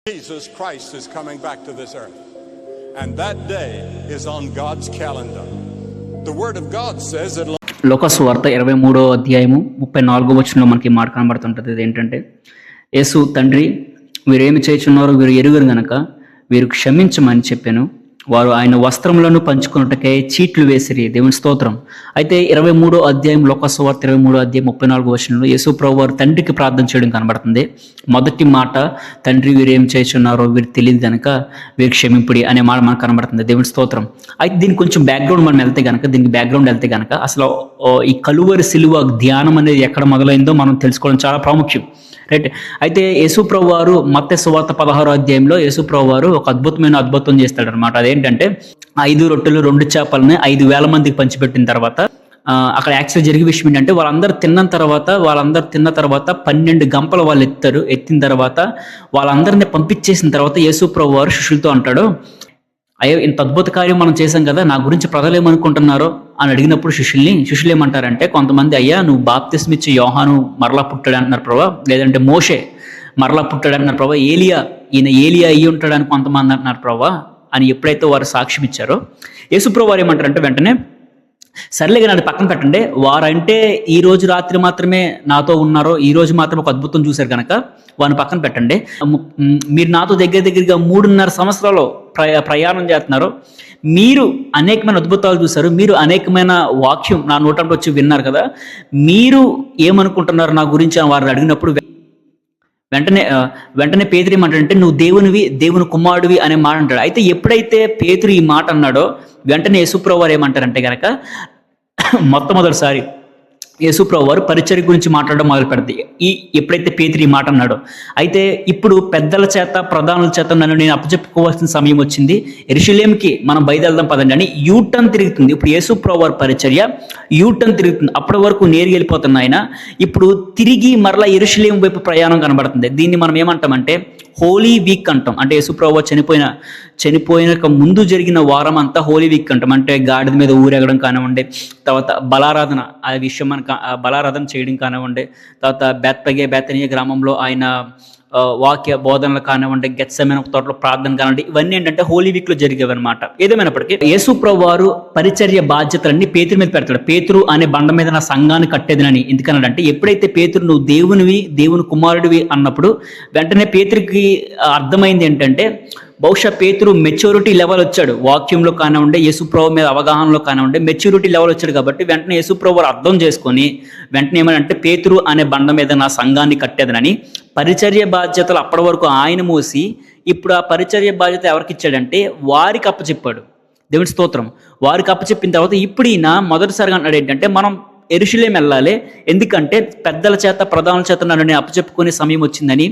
Jesus Christ is coming back to this earth. And that day is on God's calendar. The word of God says that లోకాసు వార్త 23వ అధ్యాయము 34వ వచనంలో మనకి మాట కనబడుతుంటుంది. ఇది ఏంటంటే, యేసు తండ్రి వీరేమి చేయుచున్నారో వీరు ఎరుగరు గనక వీరు క్షమించమని చెప్పాను. వారు ఆయన వస్త్రములను పంచుకున్నట్టుకే చీట్లు వేసిరి. దేవుని స్తోత్రం. అయితే 23వ అధ్యాయం లోకాసు వార్త 23వ అధ్యాయం 34వ వచనంలో యేసు ప్రభు వారు తండ్రికి ప్రార్థన చేయడం కనబడుతుంది. మొదటి మాట, తండ్రి వీరేం చేయుచున్నారో వీరు తెలియదు కనుక వీరు క్షమింపుడి అనే మాట మనకు కనబడుతుంది. దేవుని స్తోత్రం. అయితే దీనికి కొంచెం బ్యాక్గ్రౌండ్ మనం వెళ్తే కనుక అసలు ఈ కలువరి సిలువ ధ్యానం అనేది ఎక్కడ మొదలైందో మనం తెలుసుకోవడం చాలా ప్రాముఖ్యం. రైట్. అయితే యేసు ప్రభు వారు మత్తయి సువార్త 16వ అధ్యాయంలో యేసు ప్రభు వారు ఒక అద్భుతం చేస్తాడనమాట. అదేంటంటే 5 రొట్టెలు 2 చేపలని 5,000 మందికి పంచిపెట్టిన తర్వాత అక్కడ యాక్చువల్ జరిగే విషయం ఏంటంటే, వాళ్ళందరూ తిన్న తర్వాత 12 గంపలు వాళ్ళు ఎత్తిన తర్వాత వాళ్ళందరినీ పంపించేసిన తర్వాత యేసు ప్రభు వారు శిష్యులతో అంటాడు, అయ్యో ఇంత అద్భుత కార్యం మనం చేశాం కదా, నా గురించి ప్రజలు ఏమనుకుంటున్నారో అని అడిగినప్పుడు శిష్యులు ఏమంటారంటే, కొంతమంది అయ్యా నువ్వు బాప్తిస్మ ఇచ్చి యోహాను మరలా పుట్టాడు అంటున్నారు ప్రభా, లేదంటే మోషే మరలా పుట్టాడు అంటున్నారు ప్రభా, ఏలియా అయ్యి ఉంటాడని కొంతమంది అంటున్నారు ప్రభా అని ఎప్పుడైతే వారు సాక్ష్యం ఇచ్చారో, యేసు ప్రభు వారు ఏమంటారంటే వెంటనే, సర్లేగా నన్ను పక్కన పెట్టండి, వారంటే ఈ రోజు రాత్రి మాత్రమే నాతో ఉన్నారో, ఈ రోజు మాత్రం ఒక అద్భుతం చూశారు కనుక వారిని పక్కన పెట్టండి. మీరు నాతో దగ్గరగా 3.5 సంవత్సరాలు ప్రయాణం చేస్తున్నారు, మీరు అనేకమైన అద్భుతాలు చూశారు, మీరు అనేకమైన వాక్యం నా నోటంలో వచ్చి విన్నారు కదా, మీరు ఏమనుకుంటున్నారు నా గురించి అని వారిని అడిగినప్పుడు వెంటనే పేతురు ఏమంటాడంటే, నువ్వు దేవుని కుమారుడివి అనే మాట అంటాడు. అయితే ఎప్పుడైతే పేతురు ఈ మాట అన్నాడో వెంటనే యేసుప్రభు వారు ఏమంటారంటే కనుక, మొట్టమొదటిసారి యేసుప్రభు వారు పరిచర్య గురించి మాట్లాడడం మొదలు పెడతాయి ఎప్పుడైతే పేతురు ఈ మాట అన్నాడో. అయితే ఇప్పుడు పెద్దల చేత ప్రధానుల చేత నన్ను నేను అప్పచెప్పుకోవాల్సిన సమయం వచ్చింది, యెరూషలేముకి మనం బయలుదేరదాం పదండి అని యూటర్న్ తిరుగుతుంది. ఇప్పుడు యేసుప్రభు వారి పరిచర్య యూటర్న్ తిరుగుతుంది. అప్పటి వరకు నేరుగా వెళ్ళిపోతున్న ఆయన ఇప్పుడు తిరిగి మరలా యెరూషలేము వైపు ప్రయాణం కనబడుతుంది. దీన్ని మనం ఏమంటామంటే హోలీ వీక్ అంటాం. అంటే యేసుప్రభు చనిపోయిన ముందు జరిగిన వారం అంతా హోలీ వీక్ అంటాం. అంటే గాడిద మీద ఊరేగడం కానివ్వండి, తర్వాత బలారాధన ఆ విషయం మనకు బలారాధన చేయడం కానివ్వండి, తర్వాత బేతనియ గ్రామంలో ఆయన వాక్య బోధనలు కానివ్వండి, గెత్సెమనే తోటలో ప్రార్థన కానివ్వండి, ఇవన్నీ ఏంటంటే హోలీ వీక్ లో జరిగేవి అనమాట. ఏదేమైనప్పటికీ యేసు ప్రభు వారు పరిచర్య బాధ్యతలన్నీ పేతురు మీద పెడతాడు. పేతురు అనే బండ మీద నా సంఘాన్ని కట్టేదినని. ఎందుకన్నాడంటే, ఎప్పుడైతే పేతురు నువ్వు దేవుని కుమారుడివి అన్నప్పుడు వెంటనే పేతురికి అర్థమైంది ఏంటంటే, బహుశా పేతురు మెచ్యూరిటీ లెవెల్ వచ్చాడు, వాక్యంలో కానివ్వండి, యేసుప్రభు మీద అవగాహనలో కానివ్వండి మెచ్యూరిటీ లెవెల్ వచ్చాడు. కాబట్టి వెంటనే యేసుప్రభు వారు అర్థం చేసుకొని వెంటనే ఏమంటే, పేతురు అనే బండ మీద నా సంఘాన్ని కట్టేదనని పరిచర్య బాధ్యతలు అప్పటి వరకు ఆయన మోసి ఇప్పుడు ఆ పరిచర్య బాధ్యత ఎవరికి ఇచ్చాడంటే వారికి అప్పచెప్పాడు. దేవుని స్తోత్రం. వారికి అప్పచెప్పిన తర్వాత ఇప్పుడు ఈయన మొదటిసారిగా అన్నాడు ఏంటంటే, మనం యెరూషలేము వెళ్ళాలి, ఎందుకంటే పెద్దల చేత ప్రధానుల చేత నన్ను నేను అప్పచెప్పుకునే సమయం వచ్చిందని.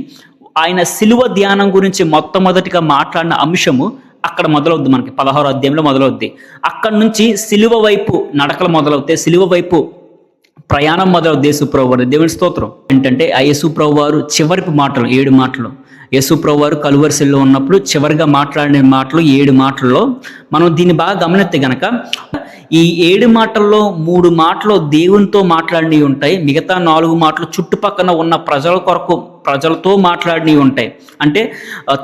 ఆయన సిలువ ధ్యానం గురించి మొట్టమొదటిగా మాట్లాడిన అంశము అక్కడ మొదలవుద్ది, మనకి 16వ అధ్యాయంలో మొదలవుద్ది. అక్కడి నుంచి సిలువ వైపు నడకలు మొదలవుతాయి, సిలువ వైపు ప్రయాణం మొదలవుద్ది యేసుప్రభు వారు. దేవుని స్తోత్రం. ఏంటంటే ఆ యేసుప్రభు వారు చివరి మాటలు 7 మాటలు, యేసుప్రభు వారు కలువరి సిలువలో ఉన్నప్పుడు చివరిగా మాట్లాడిన మాటలు 7 మాటల్లో మనం దీన్ని బాగా గమనిస్తే గనక, ఈ 7 మాటల్లో 3 మాటలు దేవునితో మాట్లాడినవి ఉంటాయి, మిగతా 4 మాటలు చుట్టుపక్కన ఉన్న ప్రజలతో మాట్లాడినవి ఉంటాయి. అంటే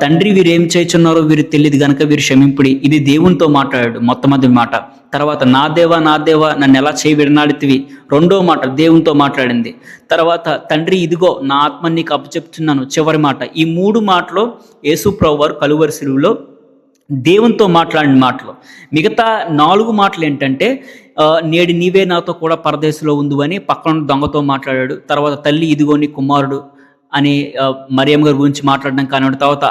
తండ్రి వీరు ఏం చేయుచున్నారో వీరు తెలియదు గనక వీరు క్షమింపుడి, ఇది దేవునితో మాట్లాడాడు మొట్టమొదటి మాట. తర్వాత నా దేవా నన్ను ఎలా చేయి విడనాడితివి, 2వ మాట దేవునితో మాట్లాడింది. తర్వాత తండ్రి ఇదిగో నా ఆత్మ నీకు అప్పచెప్తున్నాను, చివరి మాట. ఈ 3 మాటలు యేసు ప్రభు వారు కలువరి సిలువలో దేవునితో మాట్లాడిన మాటలు. మిగతా 4 మాటలు ఏంటంటే, నేడు నీవే నాతో కూడా పరదేశంలో ఉండు అని పక్కన దొంగతో మాట్లాడాడు. తర్వాత తల్లి ఇదిగో నీ కుమారుడు అని మరియమ్మ గారి గురించి మాట్లాడడం కానివ్వండి, తర్వాత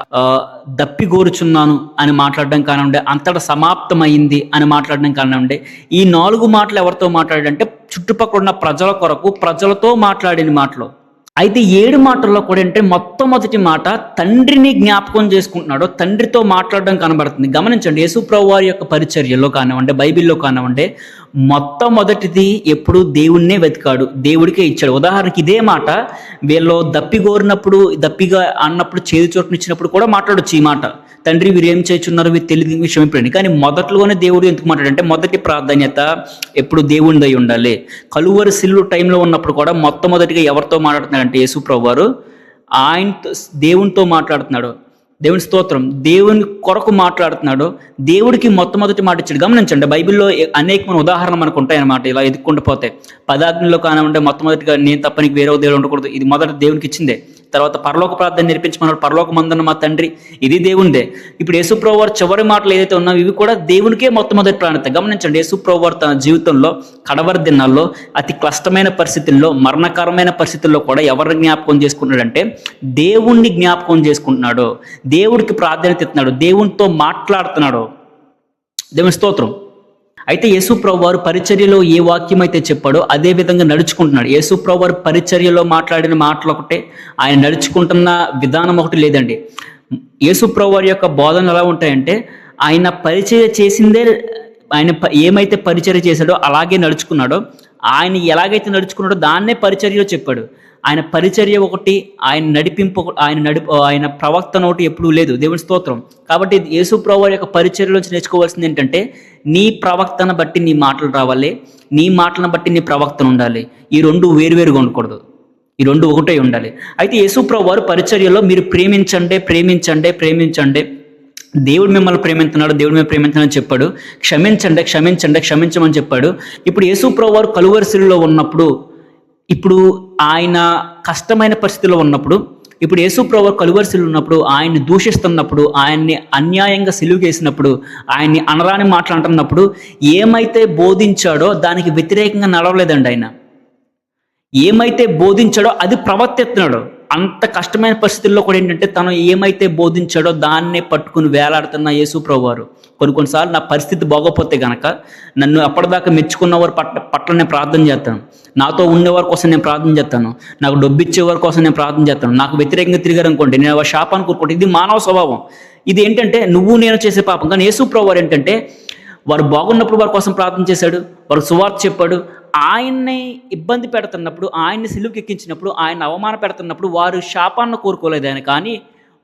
దప్పిగోరుచున్నాను అని మాట్లాడడం కానివ్వండి, అంతటా సమాప్తమైంది అని మాట్లాడడం కానివ్వండి. ఈ 4 మాటలు ఎవరితో మాట్లాడాడంటే చుట్టుపక్కల ఉన్న ప్రజల కొరకు ప్రజలతో మాట్లాడిన మాటలు. అయితే 7 మాటల్లో కూడా అంటే మొట్టమొదటి మాట తండ్రిని జ్ఞాపకం చేసుకుంటున్నాడు, తండ్రితో మాట్లాడడం కనబడుతుంది. గమనించండి, యేసుప్రభు వారి యొక్క పరిచర్యలో కానివ్వండి, బైబిల్లో కానివ్వండి, మొట్టమొదటిది ఎప్పుడు దేవుణ్ణే వెతికాడు, దేవుడికే ఇచ్చాడు. ఉదాహరణకి ఇదే మాట వీళ్ళు దప్పిగా అన్నప్పుడు చేదు చోటునిచ్చినప్పుడు కూడా మాట్లాడొచ్చు ఈ మాట, తండ్రి వీరు ఏం చేస్తున్నారు వీరు తెలియదు విషయం ఎప్పుడండి. కానీ మొదట్లోనే దేవుడు ఎందుకు మాట్లాడంటే, మొదటి ప్రాధాన్యత ఎప్పుడు దేవునిదై ఉండాలి. కలువరి సిలువ టైంలో ఉన్నప్పుడు కూడా మొట్టమొదటిగా ఎవరితో మాట్లాడుతున్నాడంటే యేసు ప్రభువారు ఆయనతో దేవునితో మాట్లాడుతున్నాడు. దేవుని స్తోత్రం. దేవుని కొరకు మాట్లాడుతున్నాడు. దేవుడికి మొట్టమొదటి మాట ఇచ్చాడు. గమనించండి, బైబిల్లో అనేకమైన ఉదాహరణలు మనకు ఉంటాయన్నమాట. ఇలా ఎదుక్కుంటూ పోతే 10 ఆజ్ఞల్లో కానివ్వండి, మొట్టమొదటిగా నేను తప్ప నీకు వేరే దేవుడు ఉండకూడదు, ఇది మొదట దేవునికి ఇచ్చిందే. తర్వాత పరలోక ప్రార్థన నేర్పించమన్నాడు, పరలోక మందున్న మా తండ్రి, ఇది దేవునిదే. ఇప్పుడు యేసుప్రభువు వారు చివరి మాటలు ఏదైతే ఉన్నాయో ఇవి కూడా దేవునికే మొట్టమొదటి ప్రాణత. గమనించండి, యేసుప్రభువు వారు తన జీవితంలో కడవరి దినాల్లో అతి కష్టమైన పరిస్థితుల్లో, మరణకరమైన పరిస్థితుల్లో కూడా ఎవరిని జ్ఞాపకం చేసుకుంటున్నాడంటే దేవుణ్ణి జ్ఞాపకం చేసుకుంటున్నాడు. దేవుడికి ప్రాధాన్యత ఇస్తున్నాడు, దేవునితో మాట్లాడుతున్నాడు. దేవుని స్తోత్రం. అయితే యేసుప్రభువు వారు పరిచర్యలో ఏ వాక్యం అయితే చెప్పాడో అదే విధంగా నడుచుకుంటున్నాడు. యేసుప్రభువు వారు పరిచర్యలో మాట్లాడిన మాటలు ఒకటే, ఆయన నడుచుకుంటున్న విధానం ఒకటి లేదండి. యేసుప్రభువు వారి యొక్క బోధనలు ఎలా ఉంటాయంటే, ఆయన పరిచర్య చేసిందే, ఆయన ఏమైతే పరిచర్య చేశాడో అలాగే నడుచుకున్నాడో, ఆయన ఎలాగైతే నడుచుకున్నాడో దాన్నే పరిచర్యలో చెప్పాడు. ఆయన పరిచర్య ఒకటి, ఆయన నడిపింపు, ఆయన ప్రవక్తన ఒకటి ఎప్పుడూ లేదు. దేవుని స్తోత్రం. కాబట్టి యేసుప్రభువు వారి యొక్క పరిచర్యలోంచి నేర్చుకోవాల్సింది ఏంటంటే, నీ ప్రవక్తను బట్టి నీ మాటలు రావాలి, నీ మాటలను బట్టి నీ ప్రవక్తన ఉండాలి. ఈ రెండు వేరువేరుగా ఉండకూడదు, ఈ రెండు ఒకటే ఉండాలి. అయితే యేసుప్రభువు వారు పరిచర్యలో మీరు ప్రేమించండి, ప్రేమించండి, ప్రేమించండి, దేవుడు మిమ్మల్ని ప్రేమిస్తున్నాడు, దేవుడు మేము ప్రేమించాలని చెప్పాడు. క్షమించండి, క్షమించండి, క్షమించమని చెప్పాడు. ఇప్పుడు యేసుప్రభువు వారు కలువరి శిలువలో ఉన్నప్పుడు, ఇప్పుడు ఆయన కష్టమైన పరిస్థితిలో ఉన్నప్పుడు, ఇప్పుడు యేసుప్రభువు వారు కలువరి శిలువలో ఉన్నప్పుడు, ఆయన్ని దూషిస్తున్నప్పుడు, ఆయన్ని అన్యాయంగా సిలువేసినప్పుడు, ఆయన్ని అనరాని మాట్లాడుతున్నప్పుడు ఏమైతే బోధించాడో దానికి వ్యతిరేకంగా నడవలేదండి. ఆయన ఏమైతే బోధించాడో అది ప్రవర్తిస్తున్నాడు. అంత కష్టమైన పరిస్థితుల్లో కూడా ఏంటంటే తను ఏమైతే బోధించాడో దాన్నే పట్టుకుని వేలాడుతున్న యేసుప్రభువు వారు కొన్నిసార్లు నా పరిస్థితి బాగోపోతే గనక నన్ను అప్పటిదాకా మెచ్చుకున్నవారు పట్ల నేను ప్రార్థన చేస్తాను, నాతో ఉండేవారి కోసం నేను ప్రార్థన చేస్తాను, నాకు డబ్బు ఇచ్చేవారి కోసం నేను ప్రార్థన చేస్తాను. నాకు వ్యతిరేకంగా తిరిగారు అనుకోండి, నేను శాపాన్ని కోరుకుంటే, ఇది మానవ స్వభావం. ఇది ఏంటంటే నువ్వు నేను చేసే పాపం. కానీ యేసుప్రభువు వారు ఏంటంటే వారు బాగున్నప్పుడు వారి కోసం ప్రార్థన చేశాడు, వారు సువార్త చెప్పాడు. ఆయన్ని ఇబ్బంది పెడుతున్నప్పుడు, ఆయన్ని సిలువకి ఎక్కించినప్పుడు, ఆయన అవమాన పెడుతున్నప్పుడు వారు శాపాన్ని కోరుకోలేదు ఆయన, కానీ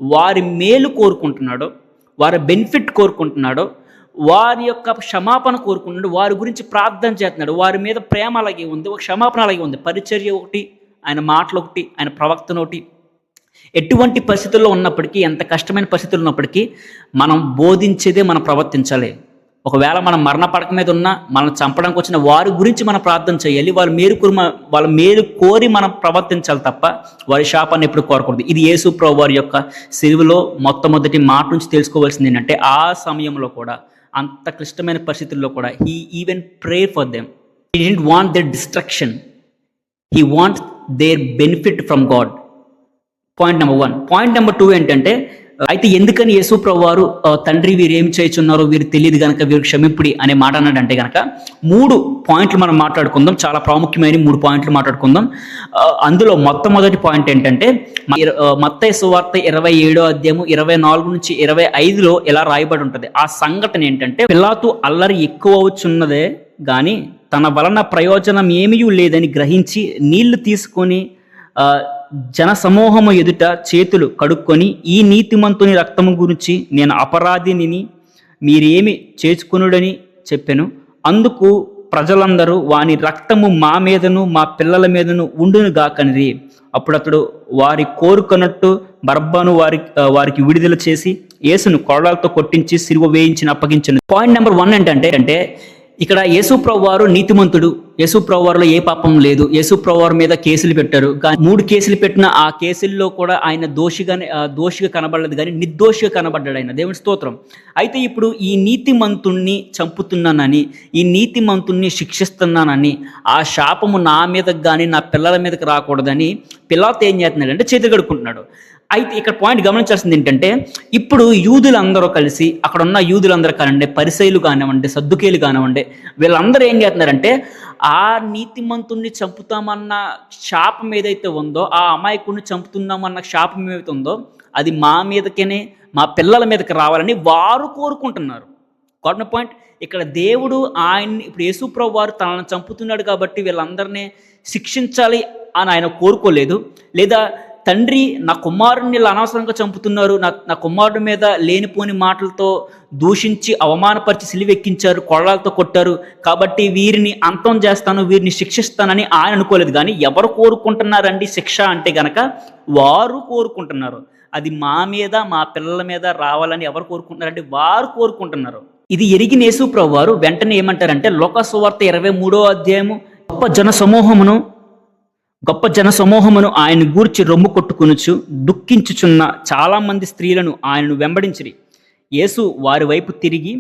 వారి మేలు కోరుకుంటున్నాడు, వారి బెనిఫిట్ కోరుకుంటున్నాడు, వారి యొక్క క్షమాపణ కోరుకుంటున్నాడు, వారి గురించి ప్రార్థన చేస్తున్నాడు. వారి మీద ప్రేమ అలాగే ఉంది, ఒక క్షమాపణ అలాగే ఉంది. పరిచర్య ఒకటి, ఆయన మాటలు ఒకటి, ఆయన ప్రవక్తన ఒకటి. ఎటువంటి పరిస్థితుల్లో ఉన్నప్పటికీ, ఎంత కష్టమైన పరిస్థితుల్లో ఉన్నప్పటికీ మనం బోధించేదే మనం ప్రవర్తించాలి. ఒకవేళ మనం మరణ పడక మీద ఉన్నా, మనం చంపడానికి వచ్చిన వారి గురించి మనం ప్రార్థన చేయాలి. వాళ్ళ మేలు కోరి మనం ప్రవర్తించాలి తప్ప వారి శాపాన్ని ఎప్పుడు కోరకూడదు. ఇది యేసుప్రభువు వారి యొక్క సిలువలో మొట్టమొదటి మాట నుంచి తెలుసుకోవాల్సింది ఏంటంటే, ఆ సమయంలో కూడా, అంత క్లిష్టమైన పరిస్థితుల్లో కూడా he even pray for them. He didn't want there destruction, he want there benefit from God. Point number 1. Point number 2 ఏంటంటే, అయితే ఎందుకని యేసుప్రభువు వారు తండ్రి వీరు ఏం చేయుచున్నారో వీరు తెలియదు గనక వీరు క్షమింపుడి అనే మాట అన్నాడంటే గనక 3 పాయింట్లు మనం మాట్లాడుకుందాం. చాలా ప్రాముఖ్యమైన 3 పాయింట్లు మాట్లాడుకుందాం. అందులో మొట్టమొదటి పాయింట్ ఏంటంటే, మత్తయి సువార్త 27వ అధ్యాయము 24 నుంచి 25లో ఇలా రాయబడి ఉంటుంది. ఆ సంఘటన ఏంటంటే, పిలాతు అల్లరి ఎక్కువ అవుచున్నదే గాని తన వలన ప్రయోజనం ఏమీ లేదని గ్రహించి నీళ్లు తీసుకొని జన సమూహము ఎదుట చేతులు కడుక్కొని, ఈ నీతిమంతుని రక్తము గురించి నేను అపరాధిని మీరేమి చేసుకునుడని చెప్పెను. అందుకు ప్రజలందరూ వాని రక్తము మా మీదను మా పిల్లల మీదను ఉండును గాకనిరి. అప్పుడు అతడు వారి కోరుకున్నట్టు బరబ్బను వారికి విడుదల చేసి యేసును కొరడాలతో కొట్టించి సిలువ వేయించి అప్పగించను. పాయింట్ నెంబర్ 1 ఏంటంటే ఇక్కడ యేసుప్రభువు వారు నీతిమంతుడు, యేసుప్రభువు వారిలో ఏ పాపం లేదు. యేసుప్రభువు వారి మీద కేసులు పెట్టారు, కానీ 3 కేసులు పెట్టిన ఆ కేసుల్లో కూడా ఆయన దోషిగా కనబడలేదు, కానీ నిర్దోషిగా కనబడ్డాడు ఆయన. దేవుని స్తోత్రం. అయితే ఇప్పుడు ఈ నీతిమంతుణ్ణి చంపుతున్నానని, ఈ నీతిమంతుణ్ణి శిక్షిస్తున్నానని, ఆ శాపము నా మీదకి కానీ నా పిల్లల మీదకి రాకూడదని పిలాతు ఏం చేస్తున్నాడు అంటే చేతులు కడుక్కుంటున్నాడు. అయితే ఇక్కడ పాయింట్ గమనించాల్సింది ఏంటంటే, ఇప్పుడు యూదులందరూ కలిసి, అక్కడ ఉన్న యూదులందరూ కానివ్వండి, పరిసయ్యులు కానివ్వండి, సద్దుకేయులు కానివ్వండి, వీళ్ళందరూ ఏం చేస్తున్నారంటే ఆ నీతిమంతుణ్ణి చంపుతామన్న శాపం ఏదైతే ఉందో, ఆ అమాయకుడిని చంపుతున్నామన్న శాపం ఏదైతే ఉందో అది మా మీదకనే, మా పిల్లల మీదకి రావాలని వారు కోరుకుంటున్నారు. కారణం పాయింట్ ఇక్కడ దేవుడు ఇప్పుడు యేసుప్రభువు వారు తనను చంపుతున్నాడు కాబట్టి వీళ్ళందరినీ శిక్షించాలి అని ఆయన కోరుకోలేదు. లేదా తండ్రి నా కుమారుడిని ఇలా అనవసరంగా చంపుతున్నారు, నా కుమారుడి మీద లేనిపోని మాటలతో దూషించి అవమానపరిచి సిలువెక్కించారు, కొరడాలతో కొట్టారు, కాబట్టి వీరిని అంతం చేస్తాను, వీరిని శిక్షిస్తానని ఆయన అనుకోలేదు. కానీ ఎవరు కోరుకుంటున్నారండి శిక్ష అంటే గనక వారు కోరుకుంటున్నారు. అది మా మీద మా పిల్లల మీద రావాలని ఎవరు కోరుకుంటున్నారంటే వారు కోరుకుంటున్నారు. ఇది ఎరిగిన యేసు ప్రభు వారు వెంటనే ఏమంటారంటే లోక సువార్త 23వ అధ్యాయము గొప్ప జన సమూహమును ఆయన గూర్చి రొమ్ము కొట్టుకొనుచు దుఃఖించుచున్న చాలామంది స్త్రీలను ఆయనను వెంబడించిరి. యేసు వారి వైపు తిరిగి,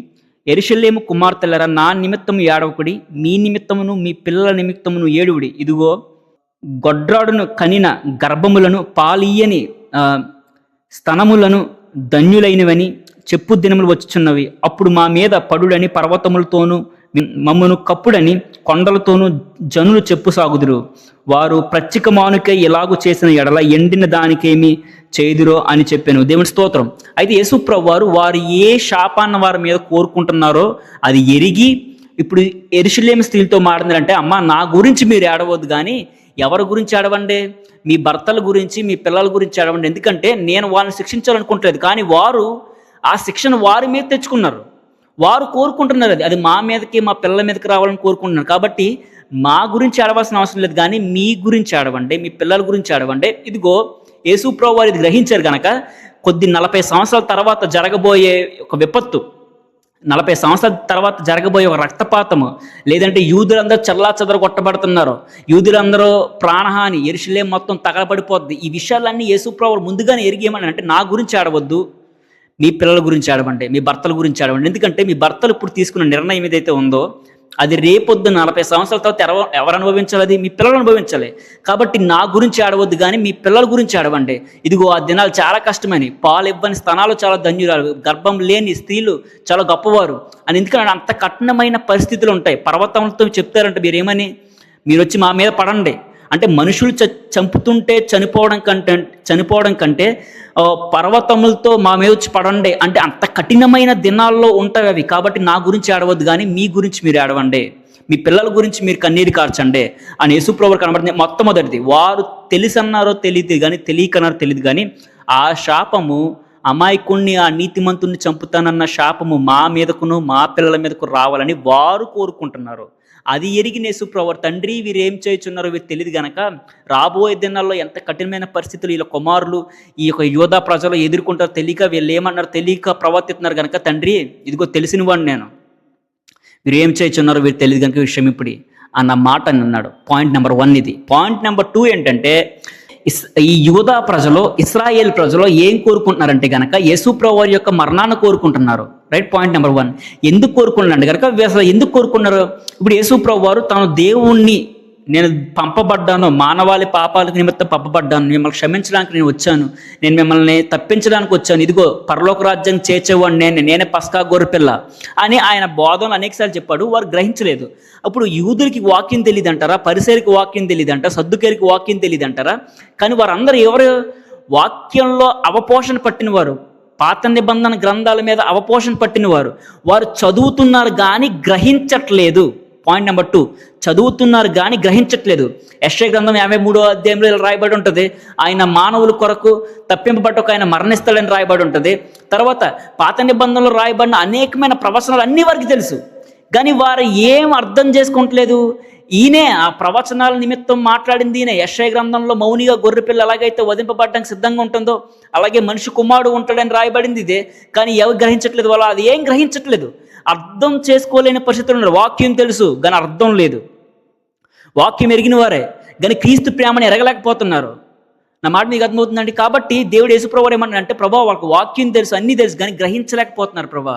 యెరూషలేము కుమార్తెలరా, నా నిమిత్తము ఏడవకుడి, మీ నిమిత్తమును మీ పిల్లల నిమిత్తమును ఏడువుడి. ఇదిగో గొడ్రాడును కనిన గర్భములను పాలియని స్తనములను ధన్యులైనవని చెప్పు దినములు వచ్చుచున్నవి. అప్పుడు మా మీద పడుడని పర్వతములతోనూ మమ్మను కప్పుడని కొండలతోనూ జనులు చెప్పు సాగుదురు. వారు ప్రత్యేక మానుకై ఎలాగూ చేసిన ఎడల ఎండిన దానికేమి చేదురో అని చెప్పాను. దేవుని స్తోత్రం. అయితే యేసు ప్రభు వారు ఏ శాపాన్ని వారి మీద కోరుకుంటున్నారో అది ఎరిగి ఇప్పుడు యెరూషలేము స్త్రీలతో మాట్లాడారంటే, అమ్మ నా గురించి మీరు ఏడవద్దు, కానీ ఎవరి గురించి ఏడవండి? మీ భర్తల గురించి, మీ పిల్లల గురించి ఏడవండి. ఎందుకంటే నేను వాళ్ళని శిక్షించాలనుకుంటలేదు, కానీ వారు ఆ శిక్షను వారి మీద తెచ్చుకున్నారు. వారు కోరుకుంటున్నారు అది మా మీదకి, మా పిల్లల మీదకి రావాలని కోరుకుంటున్నారు. కాబట్టి మా గురించి ఏడవలసిన అవసరం లేదు, కానీ మీ గురించి ఏడవండి, మీ పిల్లల గురించి ఏడవండి. ఇదిగో యేసు ప్రభు వారు ఇది గ్రహించారు కనుక 40 సంవత్సరాల తర్వాత జరగబోయే ఒక విపత్తు, 40 సంవత్సరాల తర్వాత జరగబోయే ఒక రక్తపాతము, లేదంటే యూదులందరూ చెల్లాచెదర కొట్టబడుతున్నారు, యూదులందరూ ప్రాణహాని, యెరూషలేము మొత్తం తగలబడిపోద్ది. ఈ విషయాలన్నీ యేసు ప్రభు ముందుగానే ఎరిగేమని అంటే, నా గురించి ఏడవద్దు, మీ పిల్లల గురించి ఏడవండి, మీ భర్తల గురించి ఏడవండి. ఎందుకంటే మీ భర్తలు ఇప్పుడు తీసుకున్న నిర్ణయం ఏదైతే ఉందో అది రేపొద్దు 40 సంవత్సరాల తర్వాత ఎవరు అనుభవించాలి? అది మీ పిల్లలు అనుభవించాలి. కాబట్టి నా గురించి ఏడవద్దు, కానీ మీ పిల్లల గురించి ఏడవండి. ఇదిగో ఆ దినాలు చాలా కష్టమని, పాలు ఇవ్వని స్తనాలు చాలా ధన్యురాలు, గర్భం లేని స్త్రీలు చాలా గొప్పవారు అని. ఎందుకంటే అంత కఠినమైన పరిస్థితులు ఉంటాయి. పర్వతములతో చెప్తారంటే మీరేమని, మీరు వచ్చి మా మీద పడండి అంటే, మనుషులు చంపుతుంటే చనిపోవడం కంటే పర్వతములతో మా మీద వచ్చి పడండి అంటే అంత కఠినమైన దినాల్లో ఉంటాయి అవి. కాబట్టి నా గురించి ఏడవద్దు, కానీ మీ గురించి మీరు ఏడవండి, మీ పిల్లల గురించి మీరు కన్నీరు కార్చండి అని యేసు ప్రభువు కనబడుతుంది. మొట్టమొదటిది వారు తెలిసన్నారో తెలియదు కానీ, తెలియకన్నారో తెలియదు కానీ, ఆ శాపము అమాయకుణ్ణి, ఆ నీతిమంతుణ్ణి చంపుతానన్న శాపము మా మీదకును మా పిల్లల మీదకు రావాలని వారు కోరుకుంటున్నారు. అది ఎరిగిన యేసు ప్రభు, తండ్రి వీరేం చేయుచున్నారో వీరు తెలియదు గనక రాబోయే దినాల్లో ఎంత కఠినమైన పరిస్థితులు వీళ్ళ కుమారులు, ఈ యొక్క యోధా ప్రజలు ఎదుర్కొంటారు తెలియక, వీళ్ళు ఏమన్నారు తెలియక ప్రవర్తిస్తున్నారు కనుక, తండ్రి ఇదిగో తెలిసిన వాడిని నేను, వీరు ఏం చేయుచున్నారో వీరు తెలియదు కనుక క్షమింపుడి అన్న మాట అన్నాడు. పాయింట్ నెంబర్ 1 ఇది. పాయింట్ నెంబర్ 2 ఏంటంటే, ఈ యూదా ప్రజలు, ఇశ్రాయేల్ ప్రజలు ఏం కోరుకుంటున్నారంటే కనుక యేసు ప్రభువు యొక్క మరణాన్ని కోరుకుంటున్నారు. రైట్. పాయింట్ నెంబర్ 1 ఎందుకు కోరుకున్నారంటే కనుక, అసలు ఎందుకు కోరుకున్నారు? ఇప్పుడు యేసు ప్రభువు వారు తాను దేవుణ్ణి, నేను పంపబడ్డాను, మానవాళి పాపాలకు నిమిత్తం పంపబడ్డాను, మిమ్మల్ని క్షమించడానికి నేను వచ్చాను, నేను మిమ్మల్ని తప్పించడానికి వచ్చాను, ఇదిగో పరలోక రాజ్యం చేర్చేవాడిని నేనే పస్కా గొర్రెపిల్ల అని ఆయన బోధనలు అనేకసార్లు చెప్పాడు. వారు గ్రహించలేదు. అప్పుడు యూదులకి వాక్యం తెలియదు అంటారా, పరిసరికి వాక్యం తెలియదు అంటారా, సద్దుకేరికి వాక్యం తెలియదు అంటారా? కానీ వారందరూ ఎవరు వాక్యంలో అవపోషణ పట్టినవారు, పాత నిబంధన గ్రంథాల మీద అవపోషణ పట్టినవారు. వారు చదువుతున్నారు కానీ గ్రహించట్లేదు. పాయింట్ నెంబర్ 2, చదువుతున్నారు కానీ గ్రహించట్లేదు. యెషయా గ్రంథం 53వ అధ్యాయంలో ఇలా రాయబడి ఉంటుంది, ఆయన మానవుల కొరకు తప్పింపబట్టకు ఆయన మరణిస్తాడని రాయబడి ఉంటుంది. తర్వాత పాత నిబంధనలో రాయబడిన అనేకమైన ప్రవచనాలు అన్నీ వారికి తెలుసు, కానీ వారు ఏం అర్థం చేసుకుంటలేదు. ఈయనే ఆ ప్రవచనాల నిమిత్తం మాట్లాడింది ఈయన. యెషయా గ్రంథంలో మౌనిగా గొర్రెపిల్ల ఎలాగైతే వధింపబడడానికి సిద్ధంగా ఉంటుందో అలాగే మనిషి కుమారుడు ఉంటాడని రాయబడింది ఇదే, కానీ ఎవరు గ్రహించట్లేదు. వాళ్ళు అది ఏం గ్రహించట్లేదు, అర్థం చేసుకోలేని పరిస్థితులు ఉన్నారు. వాక్యం తెలుసు కానీ అర్థం లేదు, వాక్యం ఎరిగిన వారే కానీ క్రీస్తు ప్రేమను ఎరగలేకపోతున్నారు. నా మాట మీకు అర్థమవుతుందండి. కాబట్టి దేవుడు యేసుప్రభువు ఏమన్నాడంటే, ప్రభా వాళ్ళకి వాక్యం తెలుసు, అన్నీ తెలుసు కానీ గ్రహించలేకపోతున్నారు ప్రభా.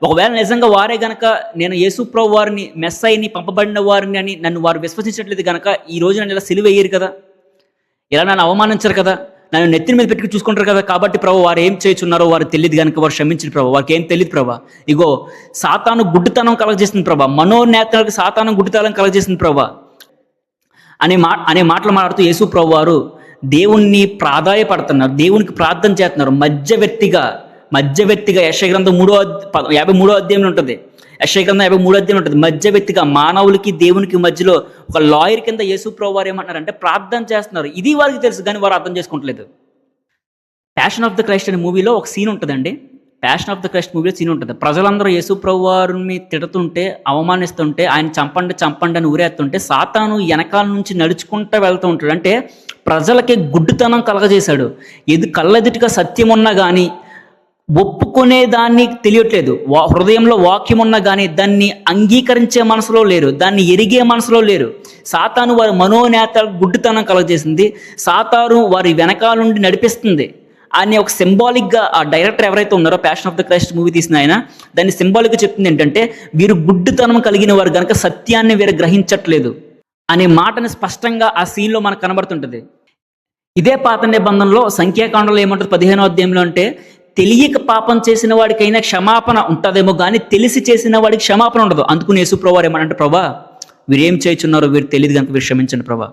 ఒకవేళ నిజంగా వారే గనక నేను యేసుప్రభు వారిని, మెస్సైని, పంపబడిన వారిని అని నన్ను వారు విశ్వసించట్లేదు కనుక ఈ రోజు నన్ను ఇలా సిలువ వేయరు కదా, ఇలా నన్ను అవమానించరు కదా, నన్ను నెత్తిని మీద పెట్టుకు చూసుకుంటారు కదా. కాబట్టి ప్రభు వారు ఏం చేస్తున్నారో వారు తెలియదు కనుక వారు క్షమించిన ప్రభు. వారికి ఏం తెలియదు ప్రభా. ఇగో సాతాను గుడ్డితనం కలగజేసింది ప్రభా, మనోనేతలకు సాతాను గుడ్డితనం కలగజేసింది ప్రభా అనే మాటలు మాట్లాడుతూ యేసు ప్రభు వారు దేవుణ్ణి ప్రాధాయపడుతున్నారు, దేవునికి ప్రార్థన చేస్తున్నారు. మధ్యవర్తిగా యెషయా గ్రంథం 53వ అధ్యాయంలో ఉంటుంది. యెషయా గ్రంథం 53వ అధ్యాయం ఉంటుంది. మధ్యవర్తిగా మానవులకి దేవునికి మధ్యలో ఒక లాయర్ కింద యేసు ప్రభువు వారు ఏమంటారంటే ప్రార్థన చేస్తున్నారు. ఇది వారికి తెలుసు కానీ వారు అర్థం చేసుకోవట్లేదు. ప్యాషన్ ఆఫ్ ద క్రైస్ట్ అనే మూవీలో ఒక సీన్ ఉంటుందండి. ప్యాషన్ ఆఫ్ ద క్రైస్ట్ మూవీలో సీన్ ఉంటుంది. ప్రజలందరూ యేసు ప్రభువు వారిని తిడుతుంటే, అవమానిస్తుంటే, ఆయన చంపండి అని ఊరేస్తుంటే సాతాను వెనకాల నుంచి నడుచుకుంటూ వెళ్తూ ఉంటాడు. అంటే ప్రజలకి గుడ్డితనం కలగజేశాడు. కళ్ళెదుటిగా సత్యం ఉన్నా కానీ ఒప్పుకునే దాన్ని తెలియట్లేదు. హృదయంలో వాక్యం ఉన్నా కానీ దాన్ని అంగీకరించే మనసులో లేరు, దాన్ని ఎరిగే మనసులో లేరు. సాతాను వారి మనోనేత గుడ్డితనం కలగజేసింది. సాతాను వారి వెనకాల నుండి నడిపిస్తుంది. అని ఒక సింబాలిక్గా ఆ డైరెక్టర్ ఎవరైతే ఉన్నారో passion of the Christ movie తీసిన ఆయన దాన్ని సింబాలిక్గా చెప్తుంది ఏంటంటే, వీరు గుడ్డితనం కలిగిన వారు కనుక సత్యాన్ని వీరు గ్రహించట్లేదు అనే మాటని స్పష్టంగా ఆ సీన్లో మనకు కనబడుతుంటుంది. ఇదే పాత నిబంధనలో సంఖ్యాకాండంలో ఏమంటుంది 15వ అధ్యాయంలో అంటే, తెలియక పాపం చేసిన వాడికైనా క్షమాపణ ఉంటుందేమో కానీ తెలిసి చేసిన వాడికి క్షమాపణ ఉండదు. అందుకుని యేసుప్రభువు వారు ఏమనంటే, ప్రభా వీరు ఏం చేయుచున్నారో వీరు తెలియదు కనుక వీరు క్షమించండి ప్రభా.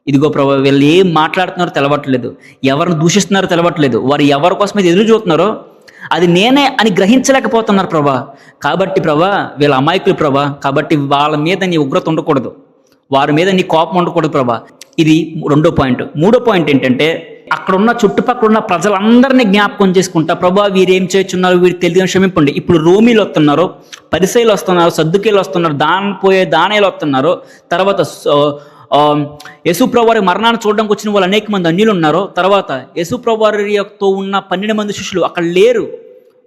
ఇదిగో ప్రభా వీళ్ళు ఏం మాట్లాడుతున్నారో తెలవట్లేదు, ఎవరిని దూషిస్తున్నారో తెలవట్లేదు, వారు ఎవరి కోసం అయితే ఎదురు చూస్తున్నారో అది నేనే అని గ్రహించలేకపోతున్నారు ప్రభా. కాబట్టి ప్రభా వీళ్ళ అమాయకులు ప్రభా, కాబట్టి వాళ్ళ మీద నీ ఉగ్రత ఉండకూడదు, వారి మీద నీ కోపం ఉండకూడదు ప్రభా. ఇది 2వ పాయింట్. 3వ పాయింట్ ఏంటంటే, అక్కడ ఉన్న చుట్టుపక్కల ఉన్న ప్రజలందరినీ జ్ఞాపకం చేసుకుంటా, ప్రభా వీరేం చేస్తున్నారు వీరు తెలియని క్షమింపండి. ఇప్పుడు రోమీలు వస్తున్నారు, పరిసయ్యులు వస్తున్నారు, సద్దుకీయులు వస్తున్నారు, దానేలు వస్తున్నారు, తర్వాత యేసుప్రభువారి మరణాన్ని చూడడానికి వచ్చిన వాళ్ళు అనేక మంది అన్యులు ఉన్నారు. తర్వాత యేసుప్రభువారితో ఉన్న 12 మంది శిష్యులు అక్కడ లేరు.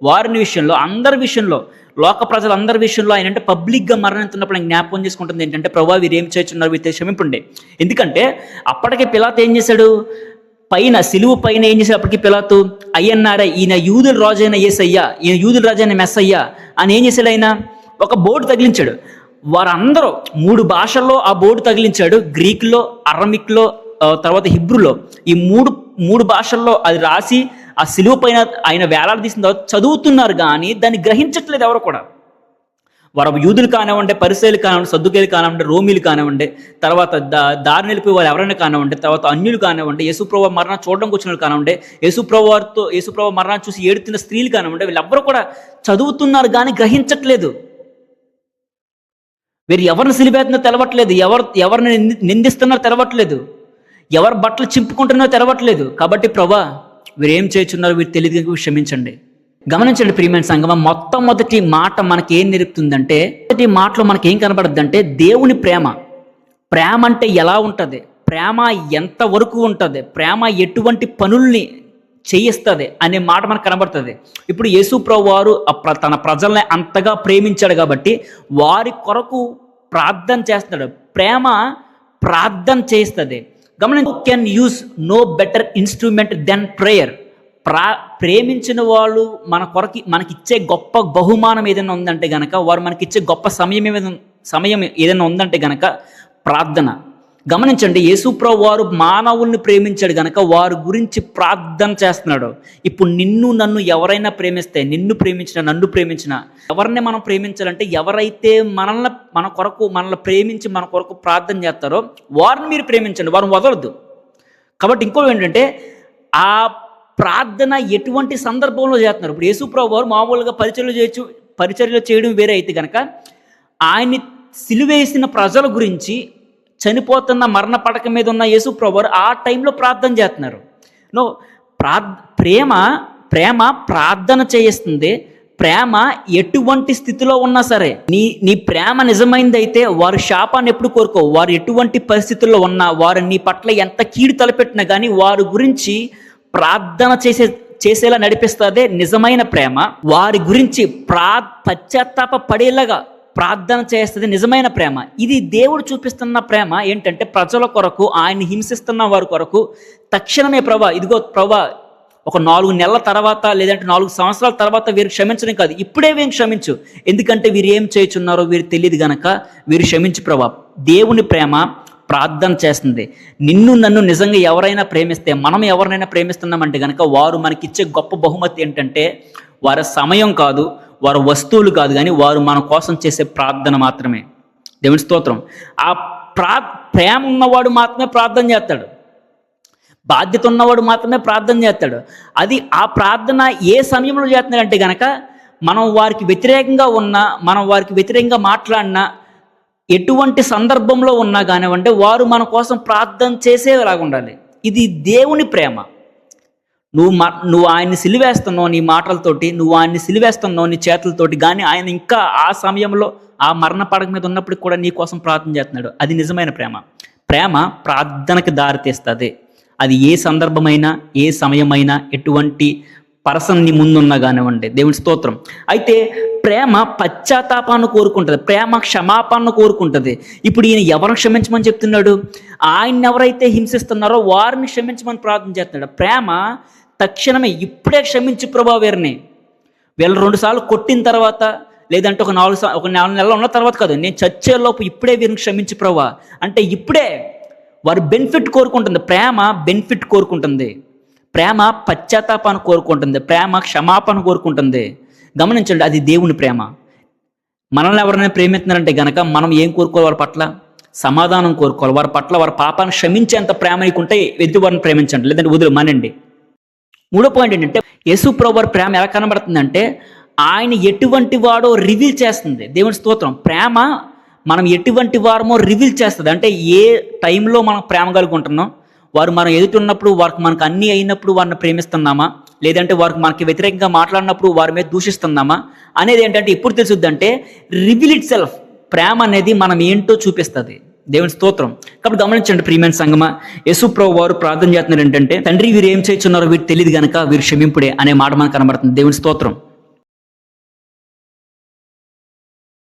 వారిని విషయంలో అందరి విషయంలో లోక ప్రజలందరి విషయంలో ఆయన అంటే పబ్లిక్గా మరణిస్తున్నప్పుడు ఆయన జ్ఞాపకం చేసుకుంటుంది ఏంటంటే, ప్రభా వీరు ఏం చేస్తున్నారు వీరు క్షమింపండి. ఎందుకంటే అప్పటికే పిలాతు ఏం చేశాడు, పైన సిలువు పైన ఏం చేశాడు, అప్పటికి పిలాతు అయ్యన్నారా ఈయన యూదుల రాజు అయిన యేసయ్య, ఈయన యూదుల రాజు అయిన మెస్సయ్య అని ఏం చేశాడు, ఆయన ఒక బోర్డు తగిలించాడు. వారందరూ 3 భాషల్లో ఆ బోర్డు తగిలించాడు. గ్రీకులో, అరమిక్లో, తర్వాత హిబ్రూలో, ఈ మూడు భాషల్లో అది రాసి ఆ సిలువ పైన ఆయన వేలాడదీసిన తర్వాత చదువుతున్నారు కానీ దాన్ని గ్రహించట్లేదు ఎవరు కూడా. వారు యూదులు కానివ్వండి, పరిసయ్యులు కానివ్వండి, సద్దుకీయులు కానివ్వండి, రోమీలు కానివ్వండి, తర్వాత దారి నిలిపి వాళ్ళు ఎవరైనా కానివ్వండి, తర్వాత అన్యులు కానివ్వండి, యేసుప్రభువు మరణం చూడడానికి వచ్చిన వాళ్ళు కానివ్వండి, యేసుప్రభువు మరణాన్ని చూసి ఏడుతున్న స్త్రీలు కానివ్వండి, వీళ్ళెవ్వరూ కూడా చదువుతున్నారు కానీ గ్రహించట్లేదు. వీరు ఎవరిని సిలివేస్తున్నారో తెలవట్లేదు, ఎవరిని నిందిస్తున్నారో తెలవట్లేదు, ఎవరు బట్టలు చింపుకుంటున్నారో తెలవట్లేదు. కాబట్టి ప్రభా వీరు ఏం చేస్తున్నారో వీరు తెలియదు క్షమించండి. గమనించండి ప్రియమైన సంగమం, మొట్టమొదటి మాట మనకి ఏం నేర్పుతుందంటే, మొదటి మాటలో మనకి ఏం కనబడుతుందంటే దేవుని ప్రేమ అంటే ఎలా ఉంటుంది, ప్రేమ ఎంతవరకు ఉంటుంది, ప్రేమ ఎటువంటి పనుల్ని చేయిస్తుంది అనే మాట మనకు కనబడుతుంది. ఇప్పుడు యేసుప్రభువు వారు తన ప్రజల్ని అంతగా ప్రేమించాడు కాబట్టి వారి కొరకు ప్రార్థన చేస్తున్నాడు. ప్రేమ ప్రార్థన చేస్తుంది. గమనించి, can use no better instrument than prayer. ప్రేమించిన వాళ్ళు మన కొరకు మనకిచ్చే గొప్ప బహుమానం ఏదైనా ఉందంటే గనక, వారు మనకిచ్చే గొప్ప సమయం ఏదైనా ఉందంటే గనక ప్రార్థన. గమనించండి, యేసుప్రభువు వారు మానవుల్ని ప్రేమించాడు గనక వారి గురించి ప్రార్థన చేస్తున్నాడు. ఇప్పుడు నిన్ను నన్ను ఎవరైనా ప్రేమిస్తే, నిన్ను ప్రేమించిన నన్ను ప్రేమించిన ఎవరిని మనం ప్రేమించాలంటే, ఎవరైతే మనల్ని ప్రేమించి మన కొరకు ప్రార్థన చేస్తారో వారిని మీరు ప్రేమించండి, వారిని వదలొద్దు. కాబట్టి ఇంకోటి ఏంటంటే, ఆ ప్రార్థన ఎటువంటి సందర్భంలో చేస్తున్నారు. ఇప్పుడు యేసుప్రభువు వారు మామూలుగా పరిచర్యలు చేయడం వేరే అయితే కనుక, ఆయన్ని సిలువేసిన ప్రజల గురించి, చనిపోతున్న మరణ పడక మీద ఉన్న యేసుప్రభువు వారు ఆ టైంలో ప్రార్థన చేస్తున్నారు. ప్రేమ ప్రార్థన చేయిస్తుంది. ప్రేమ ఎటువంటి స్థితిలో ఉన్నా సరే, నీ ప్రేమ నిజమైందైతే వారి శాపాన్ని ఎప్పుడు కోరుకోవు. వారు ఎటువంటి పరిస్థితుల్లో ఉన్నా, వారు నీ పట్ల ఎంత కీడు తలపెట్టినా కానీ వారి గురించి ప్రార్థన చేసేలా నడిపిస్తుందే నిజమైన ప్రేమ. వారి గురించి పశ్చాత్తాప పడేలాగా ప్రార్థన చేస్తుంది నిజమైన ప్రేమ. ఇది దేవుడు చూపిస్తున్న ప్రేమ ఏంటంటే, ప్రజల కొరకు, ఆయన హింసిస్తున్న వారి కొరకు తక్షణమే ఇదిగో ప్రభా ఒక 4 నెలల తర్వాత లేదంటే 4 సంవత్సరాల తర్వాత వీరు క్షమించడం కాదు, ఇప్పుడే వీరు క్షమించు, ఎందుకంటే వీరు ఏం చేయుచున్నారో వీరు తెలియదు గనక వీరు క్షమించు ప్రభా. దేవుని ప్రేమ ప్రార్థన చేస్తుంది. నిన్ను నన్ను నిజంగా ఎవరైనా ప్రేమిస్తే, మనం ఎవరినైనా ప్రేమిస్తున్నామంటే కనుక వారు మనకిచ్చే గొప్ప బహుమతి ఏంటంటే, వారి సమయం కాదు, వారి వస్తువులు కాదు, కానీ వారు మన కోసం చేసే ప్రార్థన మాత్రమే. దేవుని స్తోత్రం. ఆ ప్రేమ ఉన్నవాడు మాత్రమే ప్రార్థన చేస్తాడు, బాధ్యత ఉన్నవాడు మాత్రమే ప్రార్థన చేస్తాడు. ఆ ప్రార్థన ఏ సమయంలో చేస్తున్నాడంటే కనుక, మనం వారికి వ్యతిరేకంగా ఉన్నా, మనం వారికి వ్యతిరేకంగా మాట్లాడినా, ఎటువంటి సందర్భంలో ఉన్నా కానివ్వండి, వారు మన కోసం ప్రార్థన చేసేలాగా ఉండాలి. ఇది దేవుని ప్రేమ. నువ్వు ఆయన్ని సిలివేస్తున్నావు నీ మాటలతోటి, నువ్వు ఆయన్ని సిలివేస్తున్నావు నీ చేతులతోటి, కానీ ఆయన ఇంకా ఆ సమయంలో ఆ మరణ పడక మీద ఉన్నప్పుడు కూడా నీ కోసం ప్రార్థన చేస్తున్నాడు. అది నిజమైన ప్రేమ. ప్రేమ ప్రార్థనకి దారితీస్తుంది. అది ఏ సందర్భమైనా, ఏ సమయమైనా, ఎటువంటి పర్సన్ని ముందున్నా కానివ్వండి. దేవుని స్తోత్రం. అయితే ప్రేమ పశ్చాత్తాపాన్ని కోరుకుంటుంది, ప్రేమ క్షమాపణను కోరుకుంటుంది. ఇప్పుడు ఈయన ఎవరిని క్షమించమని చెప్తున్నాడు? ఆయన ఎవరైతే హింసిస్తున్నారో వారిని క్షమించమని ప్రార్థన చేస్తున్నాడు. ప్రేమ తక్షణమే ఇప్పుడే క్షమించు ప్రభా వీరిని. వీళ్ళు 2 సార్లు కొట్టిన తర్వాత, లేదంటే ఒక 4 నెలలు ఉన్న తర్వాత కాదు, నేను చచ్చేలోపు ఇప్పుడే వీరిని క్షమించు ప్రభా అంటే ఇప్పుడే. వారి బెనిఫిట్ కోరుకుంటుంది. ప్రేమ బెనిఫిట్ కోరుకుంటుంది, ప్రేమ పశ్చాత్తాపాన్ని కోరుకుంటుంది, ప్రేమ క్షమాపణ కోరుకుంటుంది. గమనించండి, అది దేవుని ప్రేమ. మనల్ని ఎవరైనా ప్రేమిస్తున్నారంటే గనక మనం ఏం కోరుకోవాలి? వారి పట్ల సమాధానం కోరుకోవాలి. వారి పట్ల వారి పాపాన్ని క్షమించేంత ప్రేమ నీకుంటే ఎదుటి వారిని ప్రేమించండి, లేదంటే వదిలి మానండి. 3వ పాయింట్ ఏంటంటే, యేసు ప్రభువు ప్రేమ ఎలా కనబడుతుందంటే ఆయన ఎటువంటి వాడో రివీల్ చేస్తుంది. దేవుని స్తోత్రం. ప్రేమ మనం ఎటువంటి వారమో రివీల్ చేస్తుంది. అంటే ఏ టైంలో మనం ప్రేమ కలిగి ఉంటున్నాం, వారు మనం ఎదుటి ఉన్నప్పుడు, వారికి మనకు అన్నీ అయినప్పుడు వారిని ప్రేమిస్తున్నామా, లేదంటే వారికి మనకి వ్యతిరేకంగా మాట్లాడినప్పుడు వారి మీద దూషిస్తున్నామా అనేది ఏంటంటే ఎప్పుడు తెలుసుద్ది అంటే రివీల్ ఇట్ సెల్ఫ్. ప్రేమ అనేది మనం ఏంటో చూపిస్తుంది. దేవుని స్తోత్రం. కాబట్టి గమనించండి ప్రియమైన సంగమా, యేసు ప్రభువు వారు ప్రార్థన చేస్తున్నారు ఏంటంటే, తండ్రి వీరు ఏం చేస్తున్నారో వీరు తెలియదు గనక వీరు క్షమింపుడే అనే మాట మనకు కనబడుతుంది. దేవుని స్తోత్రం.